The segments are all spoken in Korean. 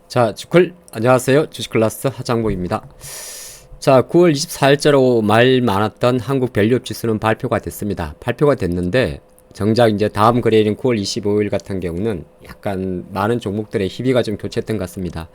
자, 안녕하세요. 주식클래스 하장보입니다. 자, 9월 24일자로 말 많았던 한국 밸류업 지수는 발표가 됐습니다. 발표가 됐는데, 정작 이제 다음 거래일인 9월 25일 같은 경우는 약간 많은 종목들의 희비가 좀 교체했던 것 같습니다.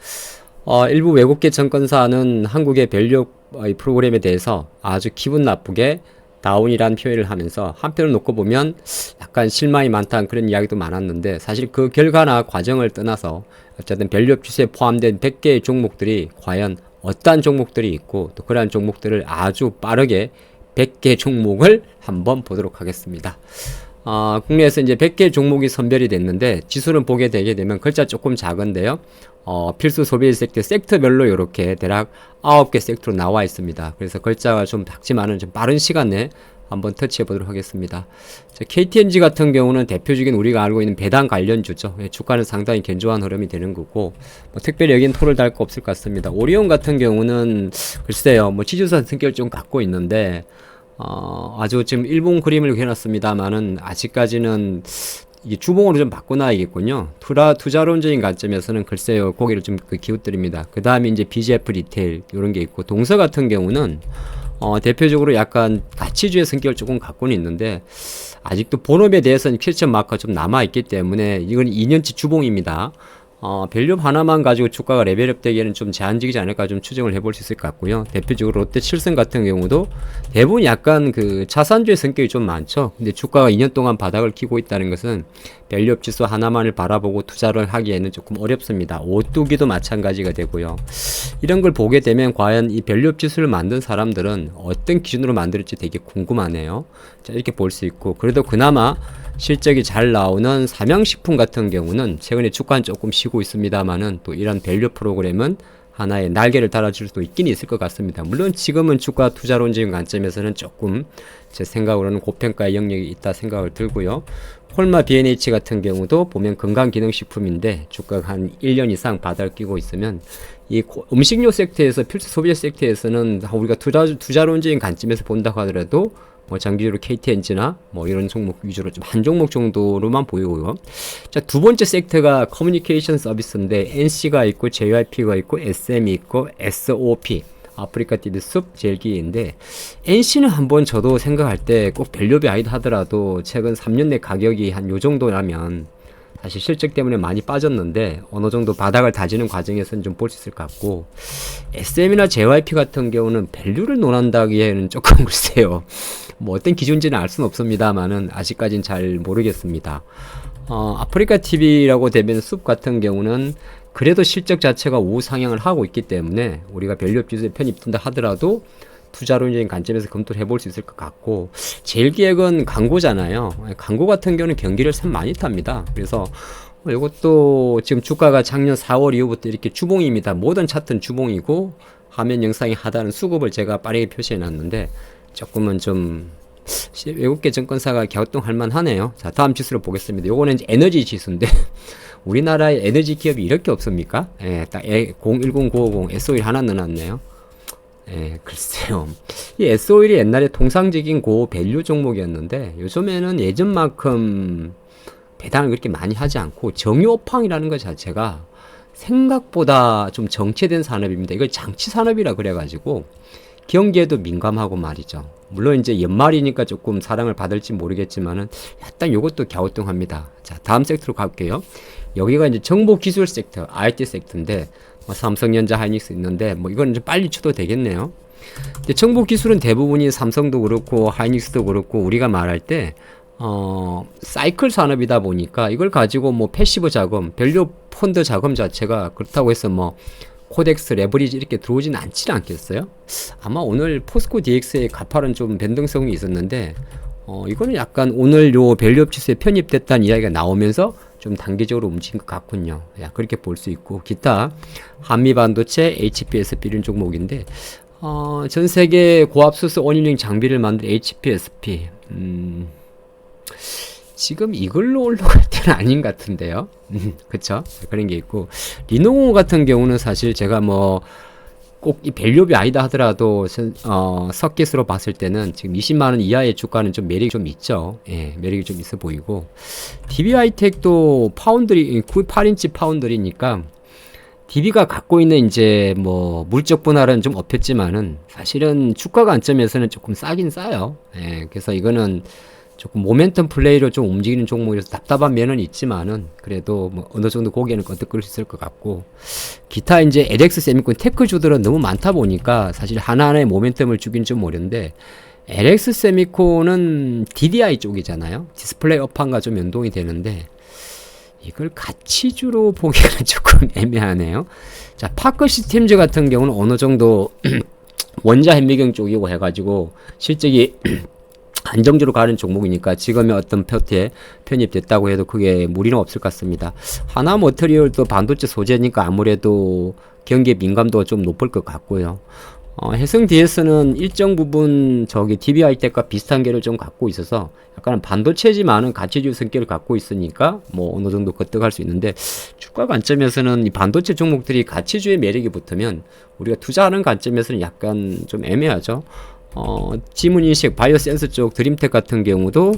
일부 외국계 증권사는 한국의 밸류업 프로그램에 대해서 아주 기분 나쁘게 다운이란 표현을 하면서 한편을 놓고 보면 약간 실망이 많다는 그런 이야기도 많았는데, 사실 그 결과나 과정을 떠나서 어쨌든 밸류업 지수에 포함된 100개의 종목들이 과연 어떠한 종목들이 있고 또 그러한 종목들을 아주 빠르게 100개 종목을 한번 보도록 하겠습니다. 국내에서 이제 100개 종목이 선별이 됐는데, 지수를 보게 되게 되면 글자 조금 작은데요. 필수 소비 섹터별로 이렇게 대략 9개 섹터로 나와 있습니다. 그래서 글자가 좀 작지만은 좀 빠른 시간 내에 한번 터치해 보도록 하겠습니다. 자, KTNG 같은 경우는 대표적인 우리가 알고 있는 배당 관련주죠. 주가는 상당히 견조한 흐름이 되는 거고, 뭐 특별히 여긴 토를 달 거 없을 것 같습니다. 오리온 같은 경우는 글쎄요, 뭐 지주사 성격을 좀 갖고 있는데, 아주 지금 일본 그림을 그려놨습니다만은 아직까지는 이게 주봉으로 좀 바꿔놔야겠군요. 투자론적인 관점에서는 글쎄요, 고개를 좀 기웃드립니다. 그 다음에 이제 BGF 리테일, 이런 게 있고, 동서 같은 경우는, 대표적으로 약간 가치주의 성격을 조금 갖고는 있는데, 아직도 본업에 대해서는 퀘스천 마크가 좀 남아있기 때문에, 이건 2년치 주봉입니다. 밸류업 하나만 가지고 주가가 레벨업 되기에는 좀 제한적이지 않을까 좀 추정을 해볼 수 있을 것 같고요. 대표적으로 롯데 칠성 같은 경우도 대부분 약간 그 자산주의 성격이 좀 많죠. 근데 주가가 2년 동안 바닥을 키고 있다는 것은 밸류업 지수 하나만을 바라보고 투자를 하기에는 조금 어렵습니다. 오뚜기도 마찬가지가 되고요. 이런 걸 보게 되면 과연 이 밸류업 지수를 만든 사람들은 어떤 기준으로 만들었지 되게 궁금하네요. 자, 이렇게 볼 수 있고, 그래도 그나마 실적이 잘 나오는 삼양식품 같은 경우는 최근에 주가는 조금 쉬고 있습니다만은 또 이런 밸류 프로그램은 하나의 날개를 달아줄 수도 있긴 있을 것 같습니다. 물론 지금은 주가 투자론적인 관점에서는 조금 제 생각으로는 고평가의 영역이 있다 생각을 들고요. 콜마 B&H 같은 경우도 보면 건강기능식품인데 주가가 한 1년 이상 바닥을 끼고 있으면 이 음식료 섹터에서 필수 소비재 섹터에서는 우리가 투자론적인 관점에서 본다고 하더라도 뭐 장기적으로 KTNG나 뭐 이런 종목 위주로 좀 한 종목 정도로만 보이고요. 자, 두 번째 섹터가 커뮤니케이션 서비스인데 NC가 있고 JYP가 있고 SM이 있고 SOP 아프리카 TV 숲 젤기인데, NC는 한번 저도 생각할 때 꼭 밸류업이 아니다 하더라도 최근 3년 내 가격이 한 요 정도라면 사실 실적 때문에 많이 빠졌는데 어느 정도 바닥을 다지는 과정에서는 좀 볼 수 있을 것 같고, SM이나 JYP 같은 경우는 밸류를 논한다기에는 조금 글쎄요, 뭐 어떤 기준인지는 알 수는 없습니다만은 아직까지는 잘 모르겠습니다. 아프리카 TV라고 되면 숲 같은 경우는 그래도 실적 자체가 우상향을 하고 있기 때문에 우리가 밸류업 지수에 편입된다 하더라도 투자론적인 관점에서 검토를 해볼 수 있을 것 같고, 제일 기획은 광고잖아요. 광고 같은 경우는 경기를 참 많이 탑니다. 그래서 이것도 지금 주가가 작년 4월 이후부터 이렇게 주봉입니다. 모든 차트는 주봉이고 화면 영상이 하단은 수급을 제가 빠르게 표시해 놨는데 조금은 좀 외국계 증권사가 갸우뚱할 만하네요. 자, 다음 지수를 보겠습니다. 요거는 이제 에너지 지수인데 우리나라에 에너지 기업이 이렇게 없습니까? 예, 딱 010950 S-오일 하나 넣어놨네요. 예, 글쎄요. 이 S-오일이 옛날에 통상적인 고밸류 종목이었는데 요즘에는 예전만큼 배당을 그렇게 많이 하지 않고 정유업황이라는 것 자체가 생각보다 좀 정체된 산업입니다. 이걸 장치 산업이라 그래가지고 경기에도 민감하고 말이죠. 물론 이제 연말이니까 조금 사랑을 받을지 모르겠지만은 약간 요것도 갸우뚱합니다. 자, 다음 섹터로 갈게요. 여기가 이제 정보기술 섹터, IT 섹터인데 뭐 삼성전자, 하이닉스 있는데 뭐 이건 좀 빨리 쳐도 되겠네요. 근데 정보기술은 대부분이 삼성도 그렇고 하이닉스도 그렇고 우리가 말할 때 사이클 산업이다 보니까 이걸 가지고 뭐 패시브 자금, 밸류 펀드 자금 자체가 그렇다고 해서 뭐 코덱스, 레버리지 이렇게 들어오지는 않겠어요? 아마 오늘 포스코 DX의 가파른 좀 변동성이 있었는데, 이거는 약간 오늘 요 밸류업 지수에 편입됐다는 이야기가 나오면서 좀 단계적으로 움직인 것 같군요. 야, 그렇게 볼 수 있고, 기타 한미반도체, HPSP 이런 종목인데, 전 세계 고압수소 원유링 장비를 만든 HPSP, 지금 이걸로 올라갈 때는 아닌 것 같은데요. 그쵸? 그런 게 있고, 리노공 같은 경우는 사실 제가 뭐 꼭 이 밸류업이 아니다 하더라도 서킷으로 봤을 때는 지금 20만원 이하의 주가는 좀 매력이 좀 있죠. 예, 매력이 좀 있어 보이고, DB하이텍도 파운드리 8인치 파운드리니까 DB가 갖고 있는 이제 뭐 물적 분할은 좀 없었지만은 사실은 주가 관점에서는 조금 싸긴 싸요. 예, 그래서 이거는 조금 모멘텀 플레이로 좀 움직이는 종목이라서 답답한 면은 있지만은 그래도 뭐 어느 정도 고개는 끄덕거릴 수 있을 것 같고, 기타 이제 LX 세미콘 테크주들은 너무 많다 보니까 사실 하나하나의 모멘텀을 주긴 좀 어려운데, LX 세미콘은 DDI 쪽이잖아요. 디스플레이 업황과 좀 연동이 되는데 이걸 가치주로 보기에는 조금 애매하네요. 자, 파크 시스템즈 같은 경우는 어느 정도 원자 현미경 쪽이고 해가지고 실적이 안정적으로 가는 종목이니까 지금의 어떤 표트에 편입됐다고 해도 크게 무리는 없을 것 같습니다. 하나 머터리얼도 반도체 소재니까 아무래도 경기에 민감도가 좀 높을 것 같고요. 해성 DS는 일정 부분 저기 DBI 텍과 비슷한 궤를 좀 갖고 있어서 약간 반도체지만은 가치주 성격을 갖고 있으니까 뭐 어느 정도 거뜩할 수 있는데, 주가 관점에서는 이 반도체 종목들이 가치주의 매력이 붙으면 우리가 투자하는 관점에서는 약간 좀 애매하죠. 지문인식, 바이오 센서 쪽 드림텍 같은 경우도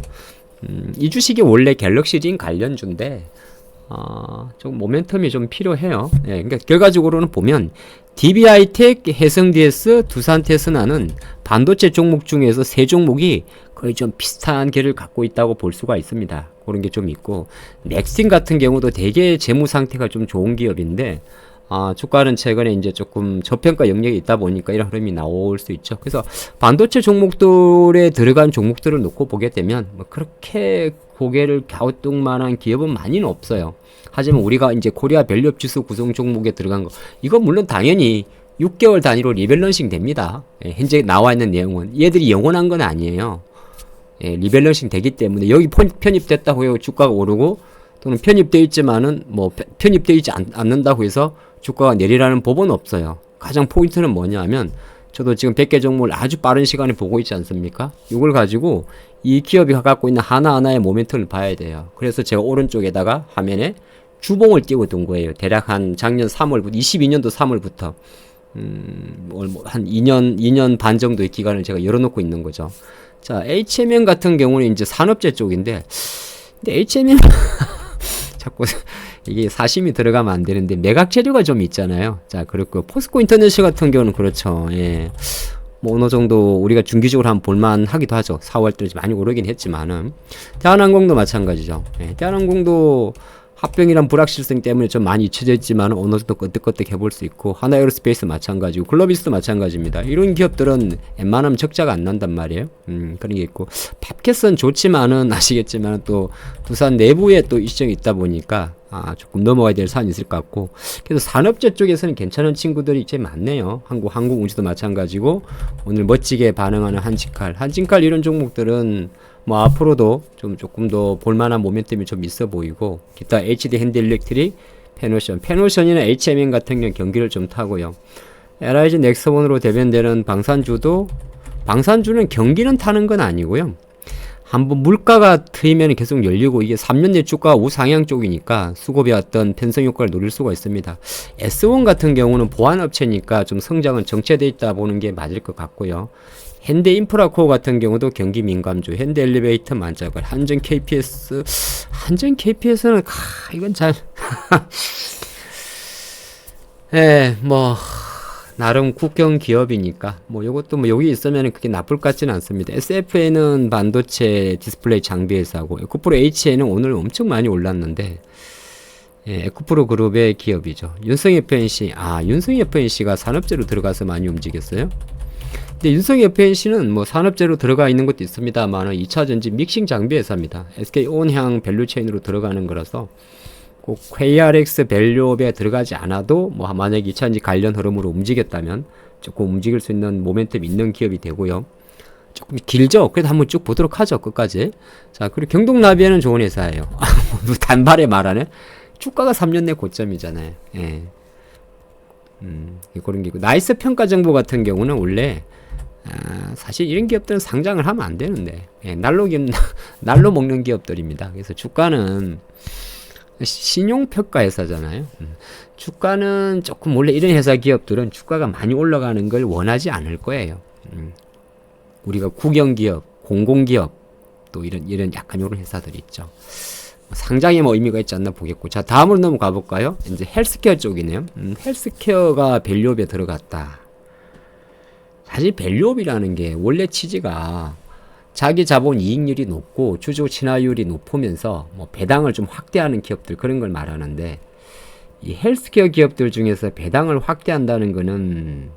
이 주식이 원래 갤럭시진 관련주인데 좀 모멘텀이 좀 필요해요. 예, 그러니까 결과적으로는 보면 DBI텍, 해성DS, 두산테스나는 반도체 종목 중에서 세 종목이 거의 좀 비슷한 궤를 갖고 있다고 볼 수가 있습니다. 그런 게 좀 있고, 넥슨 같은 경우도 되게 재무 상태가 좀 좋은 기업인데 주가는 최근에 이제 조금 저평가 영역이 있다 보니까 이런 흐름이 나올 수 있죠. 그래서 반도체 종목들에 들어간 종목들을 놓고 보게 되면 뭐 그렇게 고개를 갸우뚱만한 기업은 많이는 없어요. 하지만 우리가 이제 코리아 밸류업 지수 구성 종목에 들어간 거, 이건 물론 당연히 6개월 단위로 리밸런싱 됩니다. 예, 현재 나와 있는 내용은 얘들이 영원한 건 아니에요. 예, 리밸런싱 되기 때문에 여기 편입됐다고 해요 주가가 오르고, 또는 편입되어 있지만은 뭐 편입되어 있지 않는다고 해서 주가가 내리라는 법은 없어요. 가장 포인트는 뭐냐 하면, 저도 지금 100개 종목을 아주 빠른 시간에 보고 있지 않습니까? 이걸 가지고 이 기업이 갖고 있는 하나하나의 모멘텀을 봐야 돼요. 그래서 제가 오른쪽에다가 화면에 주봉을 띄워 둔 거예요. 대략 한 작년 3월부터 22년도 3월부터 한 2년 반 정도의 기간을 제가 열어놓고 있는 거죠. 자, HMM 같은 경우는 이제 산업재 쪽인데, 근데 HMM 자꾸 이게 사심이 들어가면 안 되는데 매각 재료가 좀 있잖아요. 자, 그리고 포스코 인터내셔 같은 경우는 그렇죠. 예. 뭐 어느 정도 우리가 중기적으로 한번 볼만 하기도 하죠. 4월 때 많이 오르긴 했지만은. 대한항공도 마찬가지죠. 예. 대한항공도 합병이란 불확실성 때문에 좀 많이 잊혀져 있지만 어느 정도 끄떡끄떡 해볼 수 있고, 하나에어로스페이스 마찬가지고 글로비스도 마찬가지입니다. 이런 기업들은 웬만하면 적자가 안 난단 말이에요. 그런 게 있고, 팝켓은 좋지만은 아시겠지만 또 두산 내부에 또 이슈점이 있다 보니까 조금 넘어가야 될 사안이 있을 것 같고, 그래서 산업재 쪽에서는 괜찮은 친구들이 이제 많네요. 한국운수도 마찬가지고, 오늘 멋지게 반응하는 한진칼 이런 종목들은 뭐 앞으로도 좀 조금 더 볼만한 모멘텀이 좀 있어 보이고, 기타 HD 핸드일렉트릭, 페노션이나 HMM 같은 경우 경기를 좀 타고요. LIG 넥스원으로 대변되는 방산주는 경기는 타는 건 아니고요. 한번 물가가 트이면 계속 열리고, 이게 3년 내 주가가 우상향 쪽이니까 수급의 어떤 편성 효과를 노릴 수가 있습니다. S1 같은 경우는 보안업체니까 좀 성장은 정체되어 있다 보는 게 맞을 것 같고요. 현대인프라코어 같은 경우도 경기 민감주, 현대엘리베이터 만작을, 한전 KPS는 이건 잘 예, 뭐 나름 국경 기업이니까 뭐 요것도 뭐 여기 있으면 그게 나쁠 것 같지는 않습니다. SFA는 반도체 디스플레이 장비 회사고, 에코프로 HA는 오늘 엄청 많이 올랐는데, 예, 에코프로 그룹의 기업이죠. 윤성이 FNC가 산업재로 들어가서 많이 움직였어요. 근데 윤성이 FNC는 뭐 산업재로 들어가 있는 것도 있습니다만 2차전지 믹싱 장비 회사입니다. SK 온향 밸류체인으로 들어가는 거라서 꼭 KRX 밸류업에 들어가지 않아도 뭐 만약에 2차전지 관련 흐름으로 움직였다면 조금 움직일 수 있는 모멘텀 있는 기업이 되고요. 조금 길죠? 그래도 한번 쭉 보도록 하죠, 끝까지. 자, 그리고 경동나비에는 좋은 회사예요. 단발에 말하네. 주가가 3년 내 고점이잖아요. 예. 그런 게 있고, 나이스 평가 정보 같은 경우는 원래 사실 이런 기업들은 상장을 하면 안 되는데, 예, 날로 먹는 기업들입니다. 그래서 주가는 신용평가 회사잖아요. 주가는 조금 원래 이런 회사 기업들은 주가가 많이 올라가는 걸 원하지 않을 거예요. 우리가 국영기업, 공공기업 또 이런 약간 이런 회사들이 있죠. 상장에 뭐 의미가 있지 않나 보겠고. 자, 다음으로 넘어가 볼까요? 이제 헬스케어 쪽이네요. 헬스케어가 밸류업에 들어갔다. 사실 밸류업이라는 게 원래 취지가 자기 자본 이익률이 높고 주주 친화율이 높으면서 뭐 배당을 좀 확대하는 기업들, 그런 걸 말하는데, 이 헬스케어 기업들 중에서 배당을 확대한다는 거는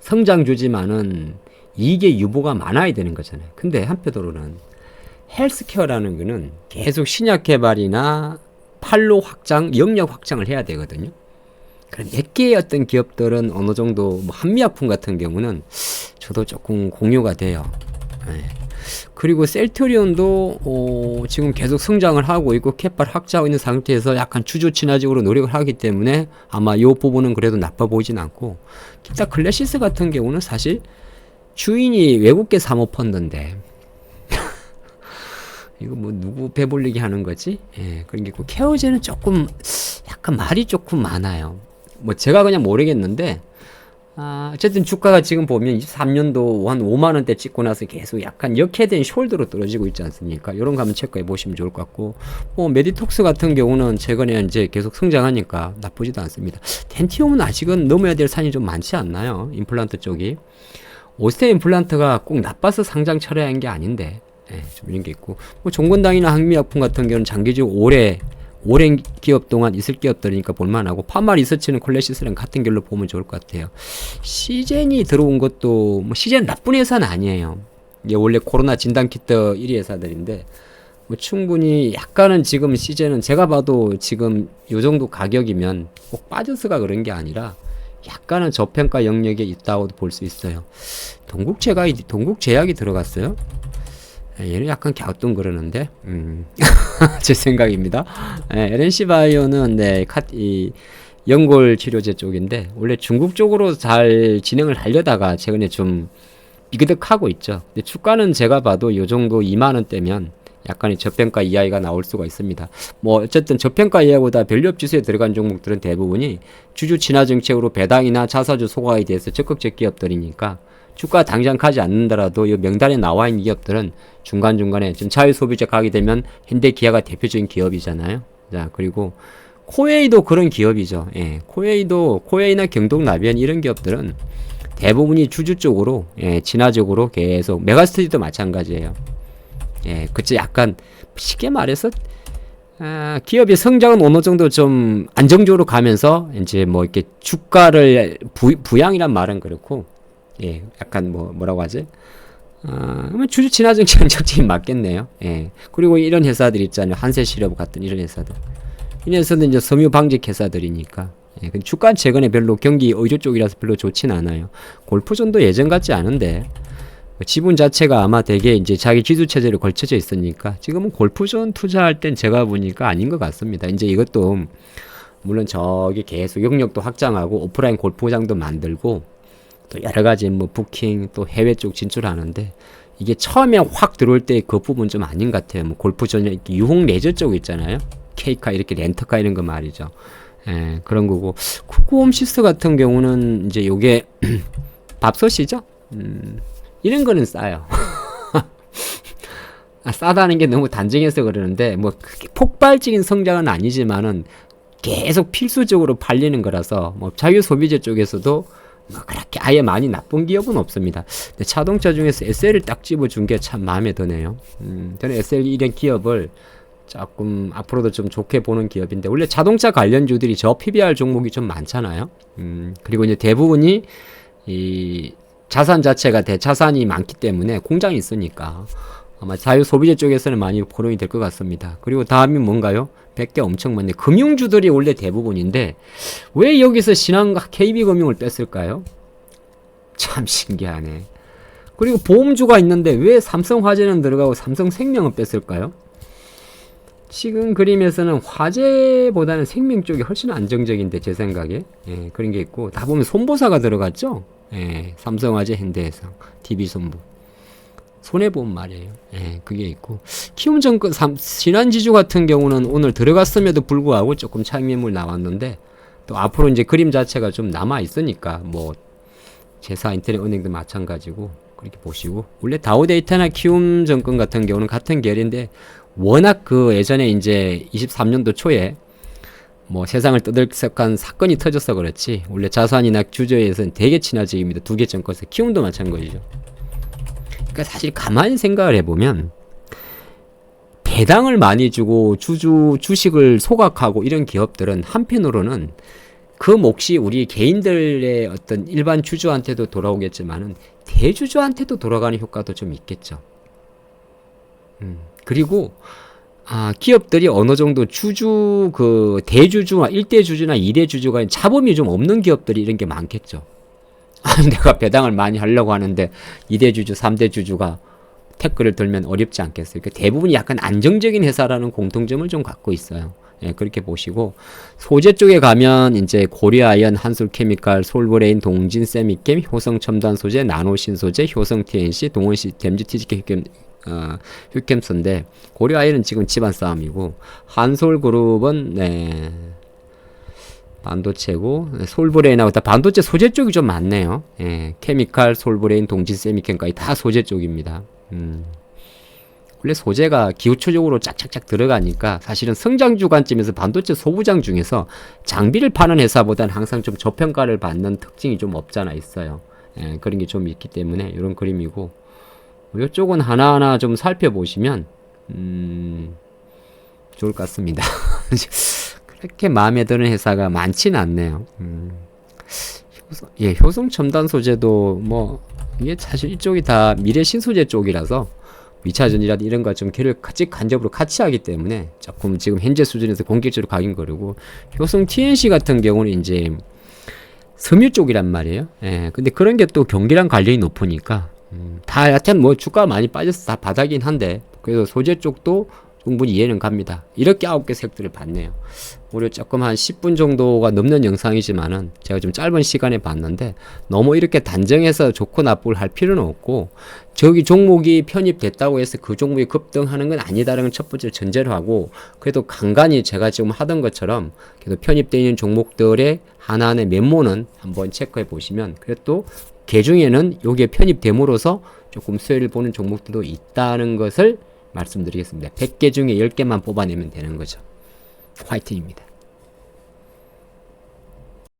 성장주지만은 이익의 유보가 많아야 되는 거잖아요. 근데 한편으로는 헬스케어라는 거는 계속 신약 개발이나 판로 확장, 영역 확장을 해야 되거든요. 그럼 몇 개의 어떤 기업들은 어느 정도, 뭐 한미약품 같은 경우는 저도 조금 공유가 돼요. 네. 그리고 셀트리온도 지금 계속 성장을 하고 있고 캐파를 확장하고 있는 상태에서 약간 주주 친화적으로 노력을 하기 때문에 아마 이 부분은 그래도 나빠 보이진 않고, 기타 클래시스 같은 경우는 사실 주인이 외국계 사모펀드인데 이거 뭐 누구 배불리게 하는 거지? 예, 그런 게 있고, 케어제는 조금 약간 말이 조금 많아요. 뭐 제가 그냥 모르겠는데, 어쨌든 주가가 지금 보면 23년도 한 5만원대 찍고 나서 계속 약간 역해된 숄더로 떨어지고 있지 않습니까? 이런 거 한번 체크해 보시면 좋을 것 같고, 뭐 메디톡스 같은 경우는 최근에 이제 계속 성장하니까 나쁘지도 않습니다. 덴티움은 아직은 넘어야 될 산이 좀 많지 않나요? 임플란트 쪽이. 오스테 임플란트가 꼭 나빠서 상장 철회한 게 아닌데, 예, 좀 이런 게 있고, 뭐 종건당이나 한미약품 같은 경우는 장기적으로 오랜 기업 동안 있을 기업들이니까 볼만하고, 파마 리서치는 콜레시스랑 같은 결로 보면 좋을 것 같아요. 시젠이 들어온 것도, 뭐 시젠 나쁜 회사는 아니에요. 이게 원래 코로나 진단키트 1위 회사들인데, 뭐 충분히 약간은 지금 시젠은 제가 봐도 지금 요 정도 가격이면 꼭 빠져서가 그런 게 아니라 약간은 저평가 영역에 있다고 볼 수 있어요. 동국제약이 들어갔어요. 얘는 약간 갸우뚱 그러는데, 제 생각입니다. LNC바이오는, 이 연골 치료제 쪽인데, 원래 중국 쪽으로 잘 진행을 하려다가 최근에 좀 비그덕하고 있죠. 근데 주가는 제가 봐도 요 정도 2만원대면 약간의 저평가 이하가 나올 수가 있습니다. 뭐, 어쨌든 저평가 이하보다 밸류업 지수에 들어간 종목들은 대부분이 주주 친화 정책으로 배당이나 자사주 소각에 대해서 적극적 기업들이니까, 주가 당장 가지 않는다라도 이 명단에 나와 있는 기업들은 중간중간에 지금 자유 소비자 가게 되면 현대 기아가 대표적인 기업이잖아요. 자, 그리고 코웨이도 그런 기업이죠. 예, 코웨이나 경동 나비안 이런 기업들은 대부분이 주주 쪽으로, 예, 친화적으로 계속, 메가스터디도 마찬가지예요. 예, 그치, 약간 쉽게 말해서 기업의 성장은 어느 정도 좀 안정적으로 가면서 이제 뭐 이렇게 주가를 부양이란 말은 그렇고, 예, 약간 뭐라고 하지? 주주 친화 정책은 적절히 맞겠네요. 예. 그리고 이런 회사들 있잖아요. 한세실업 같은 이런 회사들. 이런 회사들은 이제 섬유 방직 회사들이니까. 예. 주가는 최근에 별로 경기 의조 쪽이라서 별로 좋진 않아요. 골프존도 예전 같지 않은데, 지분 자체가 아마 되게 이제 자기 지수 체제로 걸쳐져 있으니까 지금은 골프존 투자할 땐 제가 보니까 아닌 것 같습니다. 이제 이것도 물론 저기 계속 영역도 확장하고 오프라인 골프장도 만들고 또 여러 가지 뭐 부킹 또 해외 쪽 진출하는데, 이게 처음에 확 들어올 때 그 부분 좀 아닌 것 같아요. 뭐 골프 전용 유흥 레저 쪽 있잖아요. 케이카 이렇게 렌터카 이런 거 말이죠. 예, 그런 거고, 쿠쿠홈시스 같은 경우는 이제 요게 밥솥이죠. 이런 거는 싸요. 싸다는 게 너무 단정해서 그러는데, 뭐 그게 폭발적인 성장은 아니지만은 계속 필수적으로 팔리는 거라서, 뭐 자유 소비재 쪽에서도 뭐 그렇게 아예 많이 나쁜 기업은 없습니다. 근데 자동차 중에서 SL을 딱 집어준 게 참 마음에 드네요. 저는 SL 이런 기업을 조금 앞으로도 좀 좋게 보는 기업인데, 원래 자동차 관련주들이 저 PBR 종목이 좀 많잖아요. 그리고 이제 대부분이 이 자산 자체가 대자산이 많기 때문에 공장이 있으니까 아마 자유 소비재 쪽에서는 많이 포용이 될 것 같습니다. 그리고 다음이 뭔가요? 100개 엄청 많네. 금융주들이 원래 대부분인데 왜 여기서 신한과 KB금융을 뺐을까요? 참 신기하네. 그리고 보험주가 있는데 왜 삼성화재는 들어가고 삼성생명은 뺐을까요? 지금 그림에서는 화재보다는 생명 쪽이 훨씬 안정적인데, 제 생각에. 예, 그런 게 있고, 다 보면 손보사가 들어갔죠? 예, 삼성화재, 현대해상, DB손보. 손해보험 말이에요. 예, 그게 있고. 키움증권, 신한지주 같은 경우는 오늘 들어갔음에도 불구하고 조금 차익 매물 나왔는데, 또 앞으로 이제 그림 자체가 좀 남아있으니까, 뭐, 제사 인터넷은행도 마찬가지고, 그렇게 보시고. 원래 다우데이터나 키움증권 같은 경우는 같은 계열인데, 워낙 그 예전에 이제 23년도 초에 뭐 세상을 떠들썩한 사건이 터져서 그렇지 원래 자산이나 주주에서는 되게 친화적입니다. 두 개 정권에서 키움도 마찬가지죠. 그러니까 사실 가만히 생각을 해보면 배당을 많이 주고 주식을 소각하고 이런 기업들은 한편으로는 그 몫이 우리 개인들의 어떤 일반 주주한테도 돌아오겠지만은 대주주한테도 돌아가는 효과도 좀 있겠죠. 그리고 기업들이 어느 정도 대주주와 1대 주주나 2대 주주가 자본이 좀 없는 기업들이 이런 게 많겠죠. 내가 배당을 많이 하려고 하는데 2대 주주, 3대 주주가 태클을 들면 어렵지 않겠어요. 그러니까 대부분 약간 안정적인 회사라는 공통점을 좀 갖고 있어요. 예, 그렇게 보시고 소재 쪽에 가면 이제 고려아연, 한솔케미칼, 솔브레인, 동진, 세미캠, 효성 첨단 소재, 나노신소재, 효성 TNC, 동원시, 댐지 TGK 휴캠스인데 고려아연은 지금 집안 싸움이고 한솔그룹은 네, 반도체고 솔브레인하고 다 반도체 소재 쪽이 좀 많네요. 예, 케미칼, 솔브레인, 동진, 세미캠까지 다 소재 쪽입니다. 원래 소재가 기후초적으로 짝짝짝 들어가니까 사실은 성장주 관점에서 반도체 소부장 중에서 장비를 파는 회사보다는 항상 좀 저평가를 받는 특징이 좀 없잖아 있어요. 예, 그런 게 좀 있기 때문에 이런 그림이고 이쪽은 하나하나 좀 살펴보시면 좋을 것 같습니다. 그렇게 마음에 드는 회사가 많지는 않네요. 효성 첨단 소재도 뭐 이게 사실 이쪽이 다 미래 신소재 쪽이라서 2차 전지라든 이런 거 좀 걔를 간접으로 같이 하기 때문에 조금 지금 현재 수준에서 공격적으로 가긴 거르고 효성 TNC 같은 경우는 이제 섬유 쪽이란 말이에요. 예, 근데 그런 게 또 경기랑 관련이 높으니까 다 하여튼 뭐 주가가 많이 빠져서 다 바닥이긴 한데 그래서 소재 쪽도 충분히 이해는 갑니다. 이렇게 9개 색들을 봤네요. 우리 조금 한 10분 정도가 넘는 영상이지만은 제가 좀 짧은 시간에 봤는데 너무 이렇게 단정해서 좋고 나쁘고 할 필요는 없고 저기 종목이 편입됐다고 해서 그 종목이 급등하는 건 아니다라는 건 첫 번째 전제로 하고 그래도 간간히 제가 지금 하던 것처럼 계속 편입되어 있는 종목들의 하나하나의 면모는 한번 체크해 보시면 그래도 개 중에는 요게 편입됨으로써 조금 수혜를 보는 종목들도 있다는 것을 말씀드리겠습니다. 100개 중에 10개만 뽑아내면 되는 거죠. 화이팅입니다.